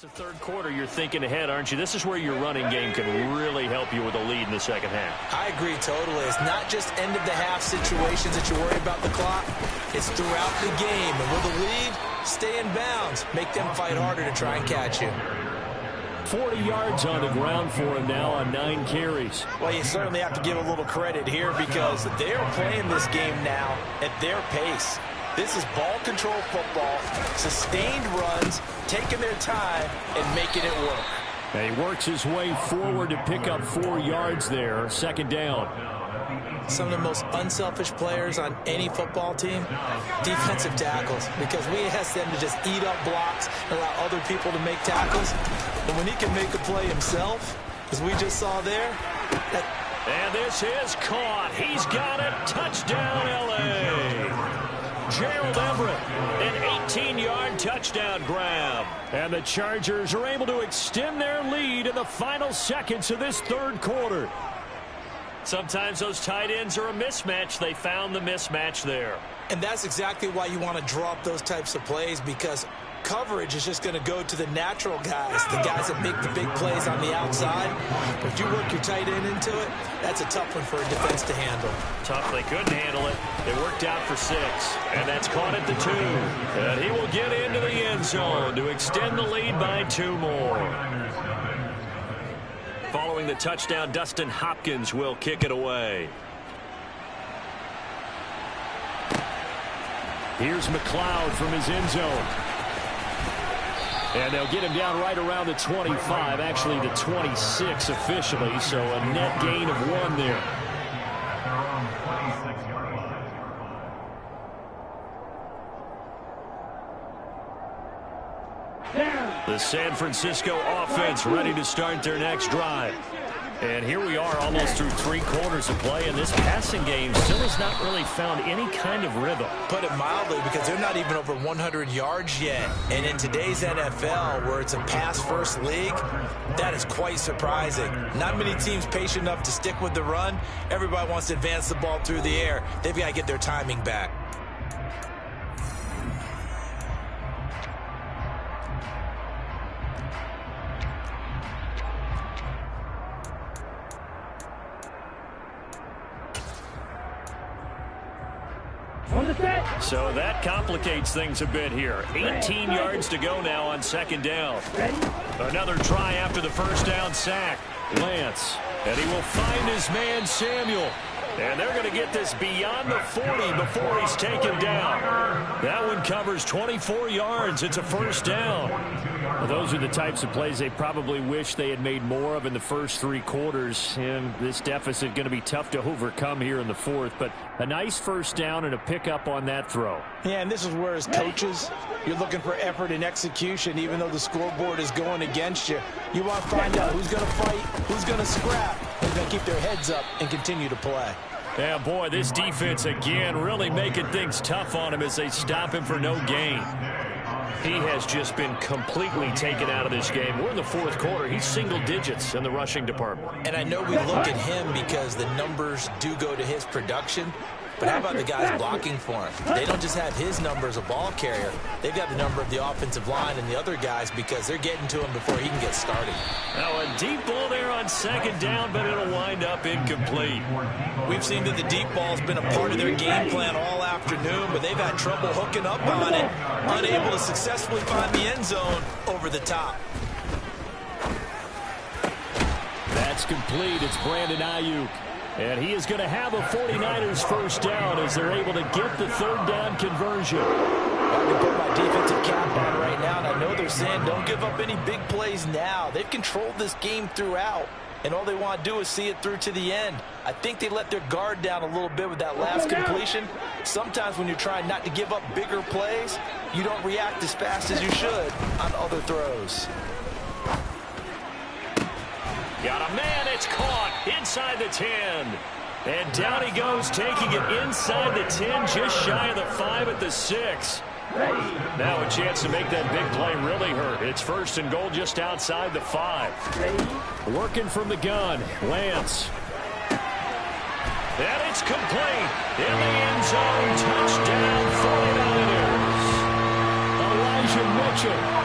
the third quarter, you're thinking ahead, aren't you? This is where your running game can really help you with a lead in the second half. I agree totally. It's not just end-of-the-half situations that you worry about the clock. It's throughout the game. And with a lead, stay in bounds. Make them fight harder to try and catch you. 40 yards on the ground for him now on 9 carries. Well, you certainly have to give a little credit here because they're playing this game now at their pace. This is ball control football, sustained runs, taking their time and making it work. And he works his way forward to pick up 4 yards there, second down. Some of the most unselfish players on any football team, defensive tackles, because we ask them to just eat up blocks and allow other people to make tackles. And when he can make a play himself, as we just saw there. And this is caught. He's got it. Touchdown, L.A. Gerald Everett, an 18-yard touchdown grab. And the Chargers are able to extend their lead in the final seconds of this third quarter. Sometimes those tight ends are a mismatch. They found the mismatch there. And that's exactly why you want to draw up those types of plays, because coverage is just going to go to the natural guys, the guys that make the big plays on the outside. But if you work your tight end into it, that's a tough one for a defense to handle. Tough, they couldn't handle it. They worked out for 6, and that's caught at the 2. And he will get into the end zone to extend the lead by 2 more. Following the touchdown, Dustin Hopkins will kick it away. Here's McLeod from his end zone. And they'll get him down right around the 25, actually the 26 officially, so a net gain of 1 there. The San Francisco offense ready to start their next drive. And here we are almost through 3 quarters of play, and this passing game still has not really found any kind of rhythm. Put it mildly, because they're not even over 100 yards yet. And in today's NFL, where it's a pass-first league, that is quite surprising. Not many teams patient enough to stick with the run. Everybody wants to advance the ball through the air. They've got to get their timing back. So that complicates things a bit here. 18 yards to go now on second down. Another try after the first down sack. Lance. And he will find his man Samuel. And they're going to get this beyond the 40 before he's taken down. That one covers 24 yards. It's a first down. Well, those are the types of plays they probably wish they had made more of in the first 3 quarters. And this deficit going to be tough to overcome here in the fourth. But a nice first down and a pickup on that throw. Yeah, and this is where as coaches, you're looking for effort and execution, even though the scoreboard is going against you. You want to find out who's going to fight, who's going to scrap, who's going to keep their heads up and continue to play. Yeah, boy, this defense again really making things tough on him as they stop him for no gain. He has just been completely taken out of this game. We're in the fourth quarter. He's single digits in the rushing department. And I know we look at him because the numbers do go to his production. But how about the guys blocking for him? They don't just have his number as a ball carrier. They've got the number of the offensive line and the other guys because they're getting to him before he can get started. Now a deep ball there on second down, but it'll wind up incomplete. We've seen that the deep ball's been a part of their game plan all afternoon, but they've had trouble hooking up on it, unable to successfully find the end zone over the top. That's complete. It's Brandon Ayuk. And he is going to have a 49ers first down as they're able to get the third down conversion. I can put my defensive cap on right now, and I know they're saying don't give up any big plays now. They've controlled this game throughout, and all they want to do is see it through to the end. I think they let their guard down a little bit with that last completion. Sometimes when you're trying not to give up bigger plays, you don't react as fast as you should on other throws. Got a man, it's caught inside the 10. And down he goes, taking it inside the 10, just shy of the 5 at the 6. Now a chance to make that big play really hurt. It's first and goal just outside the 5. Working from the gun, Lance. And it's complete. In the end zone, touchdown 49ers. Elijah Mitchell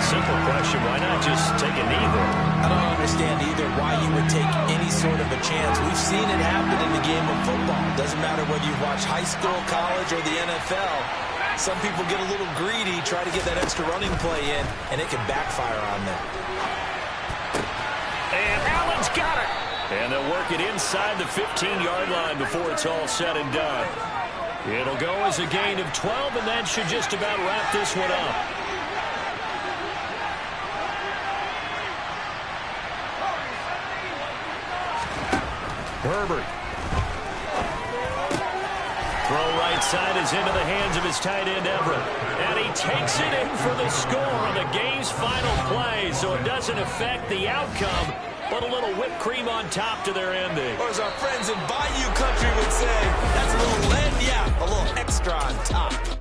a simple question. Why not just take a knee there? I don't understand either why you would take any sort of a chance. We've seen it happen in the game of football. It doesn't matter whether you watch high school, college, or the NFL. Some people get a little greedy, try to get that extra running play in, and it can backfire on them. And Allen's got it. And they'll work it inside the 15-yard line before it's all said and done. It'll go as a gain of 12, and that should just about wrap this one up. Herbert. Throw right side is into the hands of his tight end, Everett. And he takes it in for the score on the game's final play, so it doesn't affect the outcome, but a little whipped cream on top to their ending. Or as our friends in Bayou Country would say, that's a little lagniappe, a little extra on top.